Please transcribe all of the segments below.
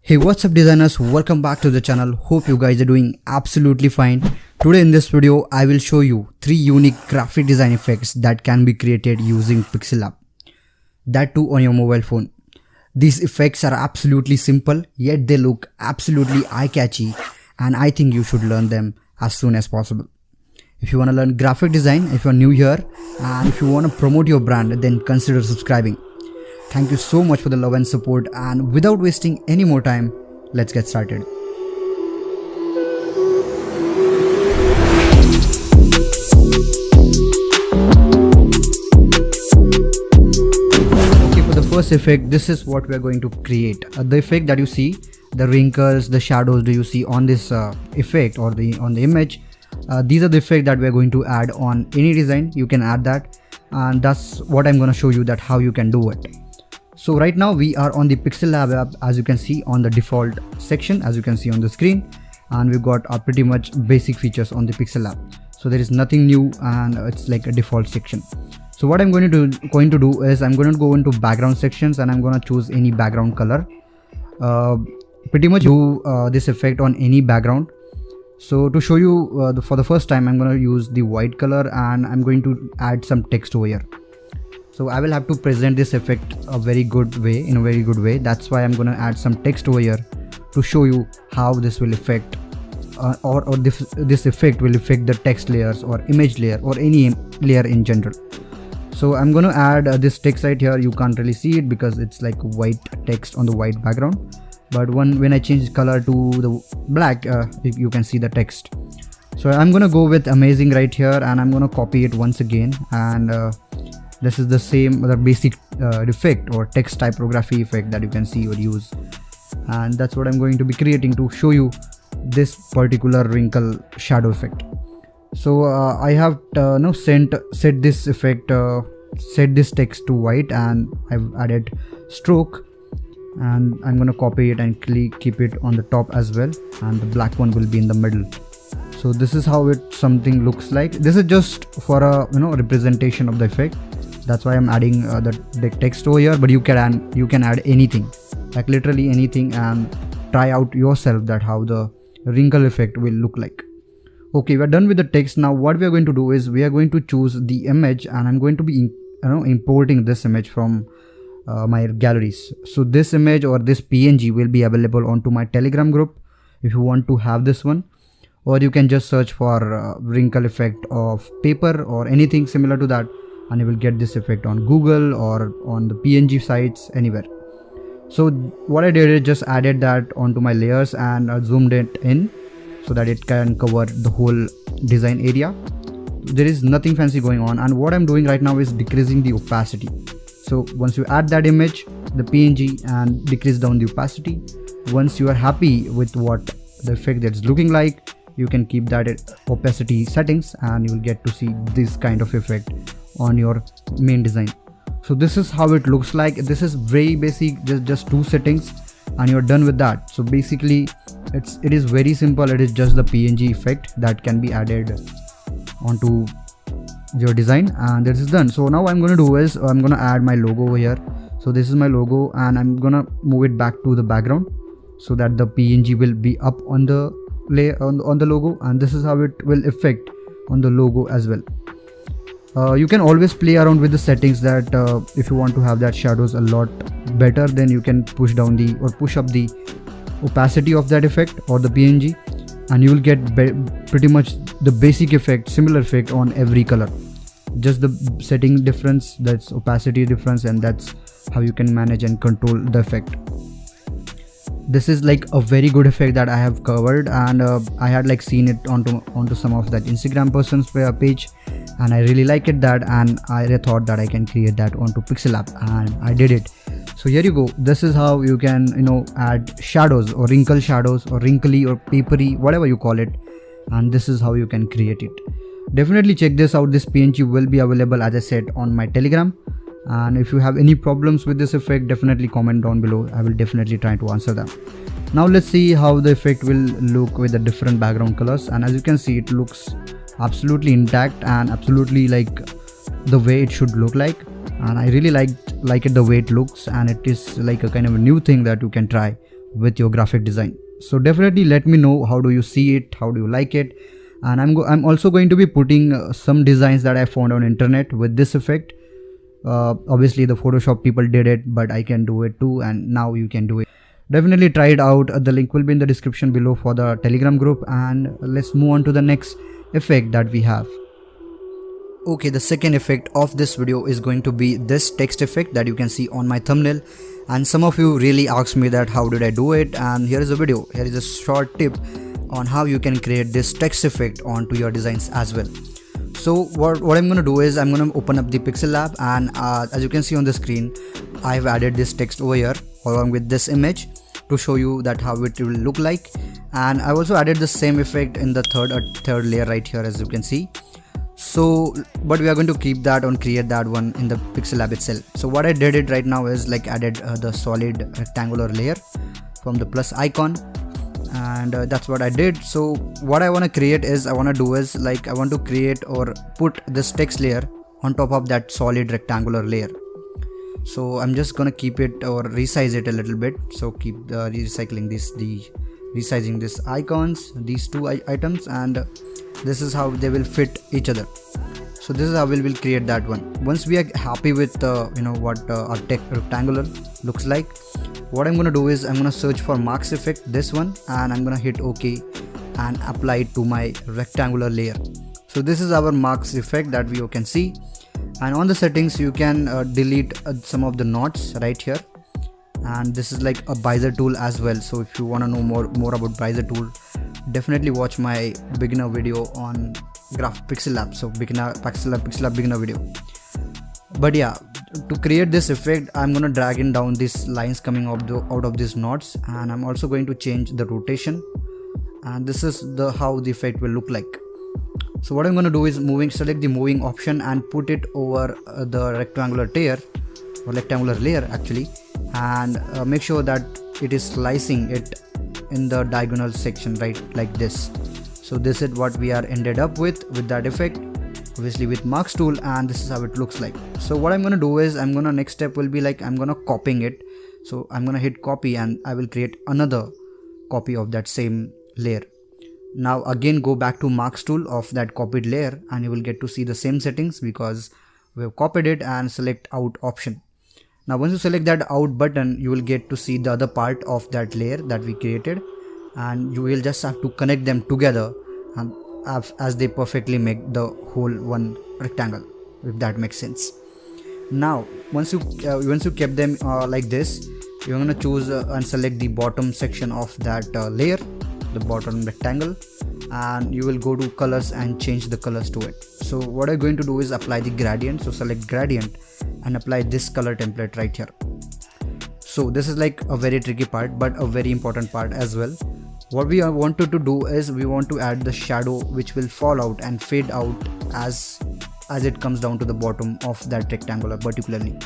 Hey, what's up designers, welcome back to the channel. Hope you guys are doing absolutely fine. Today in this video I will show you 3 unique graphic design effects that can be created using PixelLab, that too on your mobile phone. These effects are absolutely simple, yet they look absolutely eye-catchy, and I think you should learn them as soon as possible. If you want to learn graphic design, if you're new here, and if you want to promote your brand, then consider subscribing. Thank you so much for the love and support, and without wasting any more time, let's get started. Okay, for the first effect, this is what we are going to create. The effect that you see, the wrinkles, the shadows do you see on this effect or on the image, these are the effects that we are going to add on any design. You can add that, and that's what I'm going to show you, that how you can do it. So right now we are on the PixelLab app, as you can see on the default section, as you can see on the screen, and we've got our pretty much basic features on the PixelLab. So there is nothing new, and it's like a default section. So what I'm going to do is I'm going to go into background sections, and I'm going to choose any background color. Pretty much do this effect on any background. So to show you for the first time, I'm going to use the white color, and I'm going to add some text over here. So I will have to present this effect in a very good way. That's why I'm going to add some text over here to show you how this will affect this effect will affect the text layers or image layer or any layer in general. So I'm going to add this text right here. You can't really see it because it's like white text on the white background, but when I change color to the black, you can see the text. So I'm going to go with amazing right here, and I'm going to copy it once again, and this is the basic effect or text typography effect that you can see or use, and that's what I'm going to be creating to show you this particular wrinkle shadow effect. So I have now set this effect, set this text to white, and I've added stroke, and I'm going to copy it and keep it on the top as well, and the black one will be in the middle. So this is how something looks like. This is just for a representation of the effect. That's why I'm adding the text over here, but you can add anything, like literally anything, and try out yourself that how the wrinkle effect will look like. Okay, we're done with the text. Now what we are going to do is we are going to choose the image, and I'm going to be importing this image from my galleries. So this image or this PNG will be available onto my Telegram group if you want to have this one, or you can just search for wrinkle effect of paper or anything similar to that, and you will get this effect on Google or on the PNG sites, anywhere. So what I did is just added that onto my layers and zoomed it in so that it can cover the whole design area. There is nothing fancy going on, and what I'm doing right now is decreasing the opacity. So once you add that image, the PNG, and decrease down the opacity, once you are happy with what the effect that's looking like, you can keep that opacity settings, and you will get to see this kind of effect on your main design. So this is how it looks like. This is very basic, just 2 settings, and you're done with that. So basically it is very simple. It is just the PNG effect that can be added onto your design, and this is done. So now what I'm going to do is I'm going to add my logo over here. So this is my logo, and I'm going to move it back to the background so that the PNG will be up on the layer on the logo, and this is how it will affect on the logo as well. You can always play around with the settings, that if you want to have that shadows a lot better, then you can push up the opacity of that effect or the PNG, and you will get pretty much the basic effect, similar effect on every color. Just the setting difference, that's opacity difference, and that's how you can manage and control the effect. This is like a very good effect that I have covered, and I had like seen it onto some of that Instagram person's page, and I really like it and I thought that I can create that onto PixelLab, and I did it. So here you go. This is how you can add shadows or wrinkle shadows or wrinkly or papery, whatever you call it, and this is how you can create it. Definitely check this out. This PNG will be available, as I said, on my Telegram, and if you have any problems with this effect, definitely comment down below. I will definitely try to answer them. Now let's see how the effect will look with the different background colors, and as you can see, it looks absolutely intact and absolutely like the way it should look like, and I really like it the way it looks, and it is like a kind of a new thing that you can try with your graphic design. So definitely let me know how do you see it, how do you like it. And I'm also going to be putting some designs that I found on internet with this effect. Obviously the Photoshop people did it, but I can do it too, and now you can do it. Definitely try it out. The link will be in the description below for the Telegram group, and let's move on to the next effect that we have. Okay, the second effect of this video is going to be this text effect that you can see on my thumbnail. And some of you really asked me that how did I do it, and here is a video. Here is a short tip on how you can create this text effect onto your designs as well. So what I'm going to do is I'm going to open up the PixelLab, and as you can see on the screen, I've added this text over here along with this image to show you that how it will look like. And I also added the same effect in the third layer right here, as you can see. So but we are going to keep that on create that one in the PixelLab itself. So what I did it right now is like added the solid rectangular layer from the plus icon, and that's what I did. So what I want to create is I want to create or put this text layer on top of that solid rectangular layer. So I'm just gonna keep it or resize it a little bit. So keep resizing these icons, these two items, and this is how they will fit each other. So this is how we will create that one. Once we are happy with what our text rectangular looks like, what I'm gonna do is I'm gonna search for marks effect, this one, and I'm gonna hit OK and apply it to my rectangular layer. So this is our marks effect that you can see. And on the settings you can delete some of the knots right here, and this is like a bezier tool as well. So if you want to know more about bezier tool, definitely watch my beginner video on PixelLab. So PixelLab beginner video. But yeah, to create this effect, I'm gonna drag in down these lines coming out of these knots, and I'm also going to change the rotation, and this is how the effect will look like. So what I'm going to do is select the moving option and put it over the rectangular layer actually, and make sure that it is slicing it in the diagonal section, right, like this. So this is what we are ended up with that effect, obviously with marks tool, and this is how it looks like. So what I'm going to do is next step will be like I'm going to copying it. So I'm going to hit copy, and I will create another copy of that same layer. Now again go back to marks tool of that copied layer, and you will get to see the same settings because we have copied it, and select out option. Now once you select that out button, you will get to see the other part of that layer that we created, and you will just have to connect them together as they perfectly make the whole one rectangle, if that makes sense. Now once you kept them like this, you're going to choose and select the bottom section of that layer, the bottom rectangle, and you will go to colors and change the colors to it. So what I'm going to do is apply the gradient. So select gradient and apply this color template right here. So this is like a very tricky part, but a very important part as well. What we wanted to do is we want to add the shadow which will fall out and fade out as it comes down to the bottom of that rectangular particularly.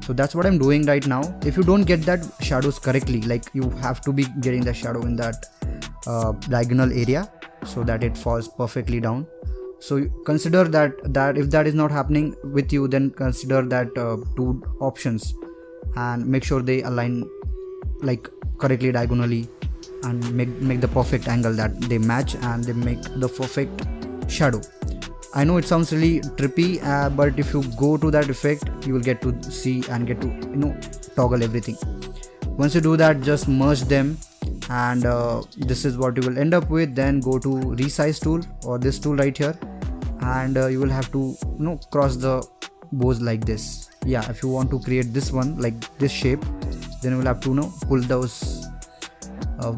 So that's what I'm doing right now. If you don't get that shadows correctly, like you have to be getting the shadow in that diagonal area so that it falls perfectly down. So consider that if that is not happening with you, then consider that two options and make sure they align like correctly diagonally, and make the perfect angle that they match, and they make the perfect shadow. I know it sounds really trippy, but if you go to that effect, you will get to see and get to toggle everything. Once you do that, just merge them, and this is what you will end up with. Then go to resize tool or this tool right here, and you will have to cross the bows like this. Yeah, if you want to create this one like this shape, then you will have to pull those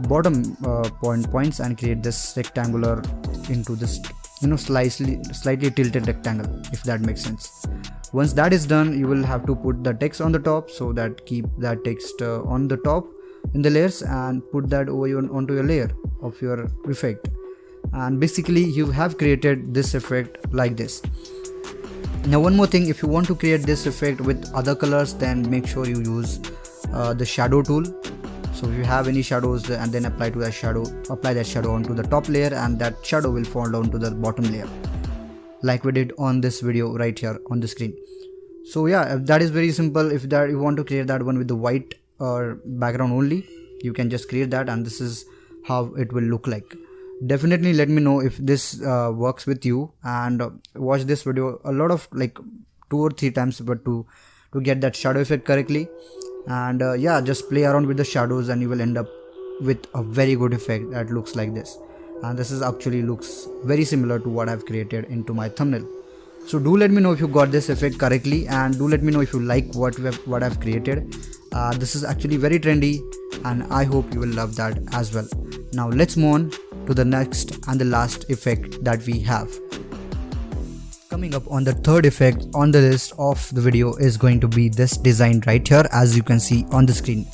bottom points and create this rectangular into this slightly tilted rectangle, if that makes sense. Once that is done, you will have to put the text on the top, so that keep that text on the top in the layers, and put that onto your layer of your effect. And basically you have created this effect like this. Now one more thing, if you want to create this effect with other colors, then make sure you use the shadow tool. So if you have any shadows, and then apply that shadow onto the top layer, and that shadow will fall down to the bottom layer, like we did on this video right here on the screen. So yeah, that is very simple. If you want to create that one with the white background only, You can just create that, and this is how it will look like. Definitely let me know if this works with you, and watch this video a lot of like 2 or 3 times, but to get that shadow effect correctly. And yeah, just play around with the shadows and you will end up with a very good effect that looks like this. And this is actually looks very similar to what I've created into my thumbnail. So do let me know if you got this effect correctly, and do let me know if you like what I've created. This is actually very trendy, and I hope you will love that as well. Now let's move on to the next and the last effect that we have. Coming up on the third effect on the list of the video is going to be this design right here, as you can see on the screen.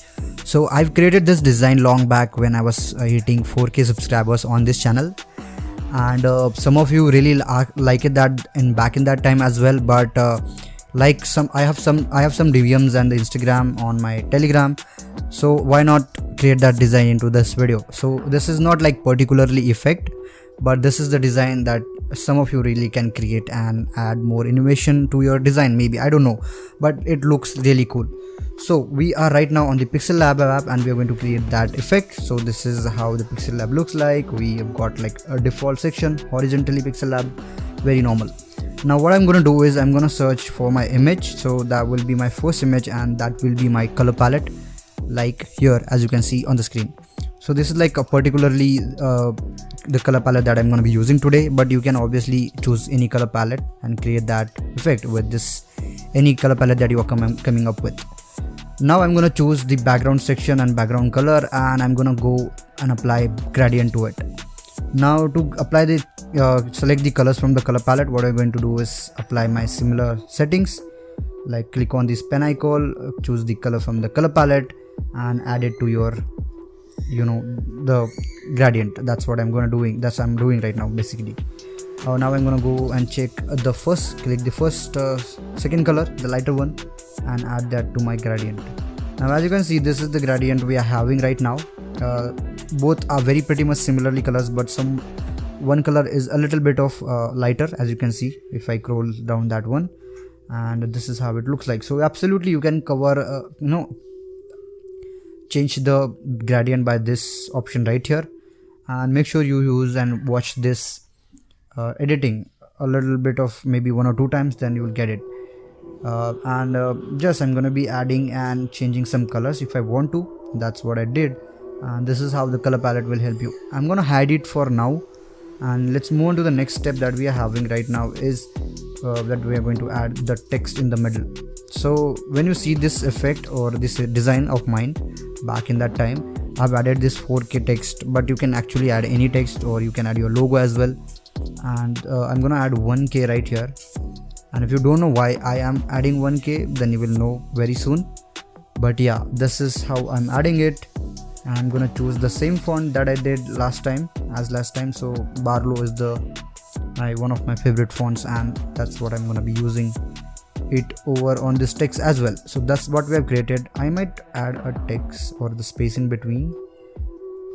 So I've created this design long back when I was hitting 4K subscribers on this channel, and some of you really like it back in that time as well. But I have some DVMs and the Instagram on my Telegram, so why not create that design into this video? So this is not like particularly effect, but this is the design that some of you really can create and add more innovation to your design, maybe, I don't know, but it looks really cool. So we are right now on the PixelLab app, and we are going to create that effect. So this is how the PixelLab looks like. We have got like a default section horizontally, PixelLab, very normal. Now what I'm going to do is I'm going to search for my image. So that will be my first image, and that will be my color palette, like here as you can see on the screen. So this is like a particularly the color palette that I'm going to be using today, but you can obviously choose any color palette and create that effect with this any color palette that you are coming up with. Now I'm going to choose the background section and background color, and I'm going to go and apply gradient to it. Now to apply the select the colors from the color palette, what I'm going to do is apply my similar settings, like click on this pen icon, choose the color from the color palette and add it to your the gradient. That's what I'm doing right now basically. Now I'm gonna go and check click the first second color, the lighter one, and add that to my gradient. Now as you can see, this is the gradient we are having right now. Both are very pretty much similarly colors, but one color is a little bit of lighter, as you can see if I scroll down that one, and this is how it looks like. So absolutely you can cover change the gradient by this option right here, and make sure you use and watch this editing a little bit of maybe 1 or 2 times, then you will get it. Just I'm gonna be adding and changing some colors if I want to. That's what I did, and this is how the color palette will help you. I'm gonna hide it for now, and let's move on to the next step that we are having right now is that we are going to add the text in the middle. So when you see this effect or this design of mine back in that time, I've added this 4K text, but you can actually add any text, or you can add your logo as well. And I'm gonna add 1K right here, and if you don't know why I am adding 1K, then you will know very soon. But yeah, this is how I'm adding it, and I'm gonna choose the same font that I did last time. So Barlow is one of my favorite fonts, and that's what I'm gonna be using it over on this text as well. So that's what we have created. I might add a text or the space in between,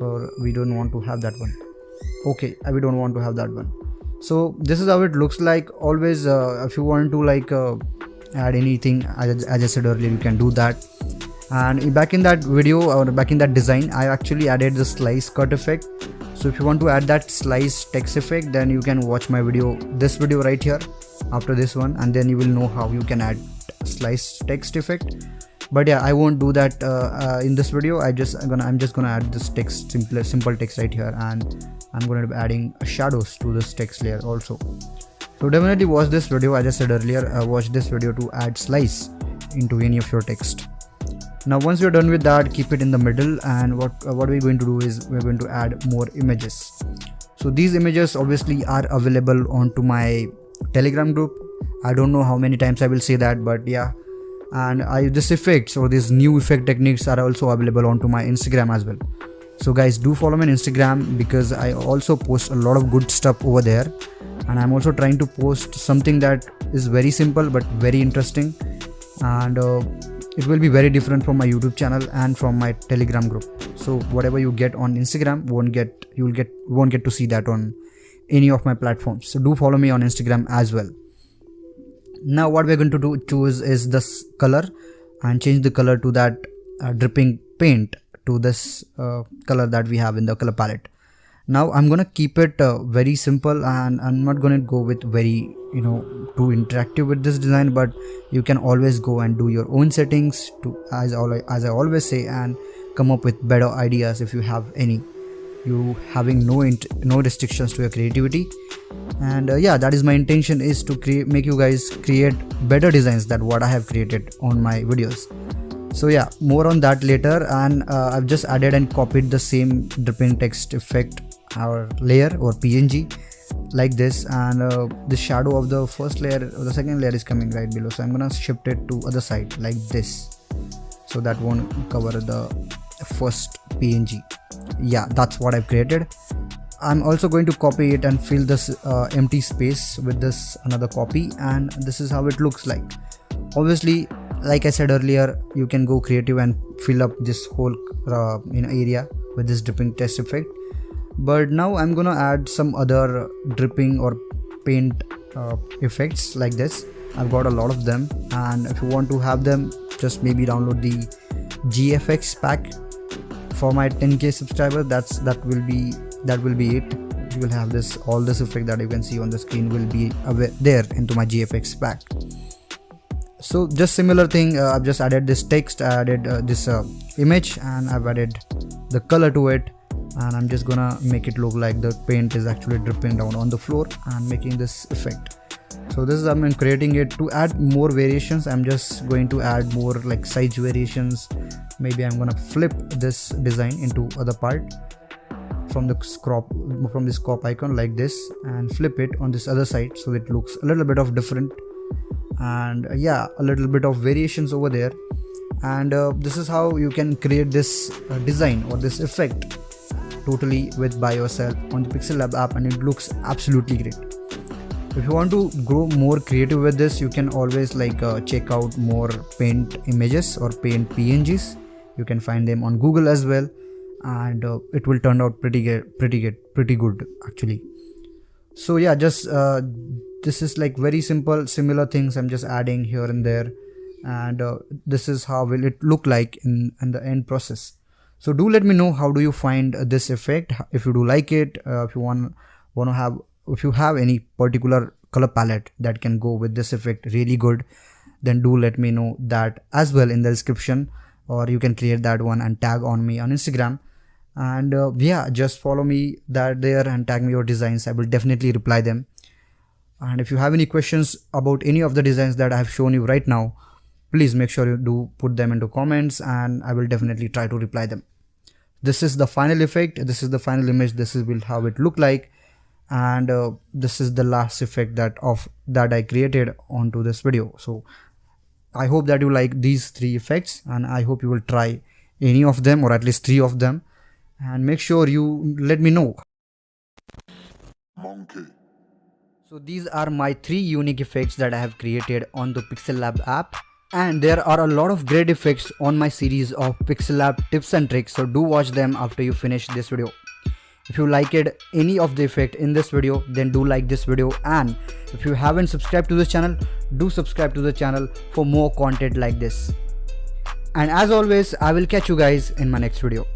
or we don't want to have that one. Okay, we don't want to have that one. So this is how it looks like. Always if you want to add anything, as I said earlier, you can do that. And back in that video, or back in that design, I actually added the slice cut effect. So if you want to add that slice text effect, then you can watch my video, this video right here after this one, and then you will know how you can add slice text effect. But yeah, I won't do that in this video. I'm just gonna add this text, simple text right here, and I'm gonna be adding shadows to this text layer also. So definitely watch this video. As I said earlier, watch this video to add slice into any of your text. Now once you're done with that, keep it in the middle, and what we're going to do is we're going to add more images. So these images obviously are available onto my Telegram group. I don't know how many times I will say that, but yeah. And this effects or these new effect techniques are also available onto my Instagram as well. So guys, do follow me on Instagram, because I also post a lot of good stuff over there, and I'm also trying to post something that is very simple but very interesting, and it will be very different from my YouTube channel and from my Telegram group. So whatever you get on Instagram won't get to see that on any of my platforms. So do follow me on Instagram as well. Now what we're going to choose is this color, and change the color to that dripping paint to this color that we have in the color palette. Now I'm gonna keep it very simple, and I'm not gonna go with very too interactive with this design, but you can always go and do your own settings to, as I always say, and come up with better ideas if you have any. You having no restrictions to your creativity. And yeah, that is my intention, is to make you guys create better designs than what I have created on my videos. So yeah, more on that later. And I've just added and copied the same dripping text effect or layer or PNG like this, and the shadow of the first layer or the second layer is coming right below, so I'm gonna shift it to other side like this, so that won't cover the first PNG. Yeah, that's what I've created. I'm also going to copy it and fill this empty space with this another copy, and this is how it looks like. Obviously, like I said earlier, you can go creative and fill up this whole area with this dripping text effect. But now I'm gonna add some other dripping or paint effects like this. I've got a lot of them, and if you want to have them, just maybe download the GFX pack for my 10k subscriber. That will be it. You will have all this effect that you can see on the screen will be there into my GFX pack. So just similar thing, I've just added this text, I added this image, and I've added the color to it, and I'm just gonna make it look like the paint is actually dripping down on the floor and making this effect. So this is, I'm creating it to add more variations. I'm just going to add more like size variations. Maybe I'm gonna flip this design into other part from this crop icon like this, and flip it on this other side, so it looks a little bit of different, and yeah, a little bit of variations over there. And this is how you can create this design or this effect totally by yourself on the PixelLab app, and it looks absolutely great. If you want to grow more creative with this, you can always check out more paint images or paint PNGs. You can find them on Google as well, and it will turn out pretty good actually. So yeah, just this is like very simple, similar things I'm just adding here and there, and this is how will it look like in the end process. So do let me know how do you find this effect. If you do like it, if you have any particular color palette that can go with this effect really good, then do let me know that as well in the description, or you can create that one and tag on me on Instagram. And yeah, just follow me there and tag me your designs. I will definitely reply them. And if you have any questions about any of the designs that I have shown you right now, please make sure you do put them into comments, and I will definitely try to reply them. This is the final effect, this is the final image, this is how it look like, and this is the last effect that I created onto this video. So I hope that you like these 3 effects, and I hope you will try any of them or at least 3 of them, and make sure you let me know. Monkey. So these are my 3 unique effects that I have created on the PixelLab app. And there are a lot of great effects on my series of PixelLab tips and tricks, so do watch them after you finish this video. If you liked any of the effect in this video, then do like this video, and if you haven't subscribed to this channel, do subscribe to the channel for more content like this. And as always, I will catch you guys in my next video.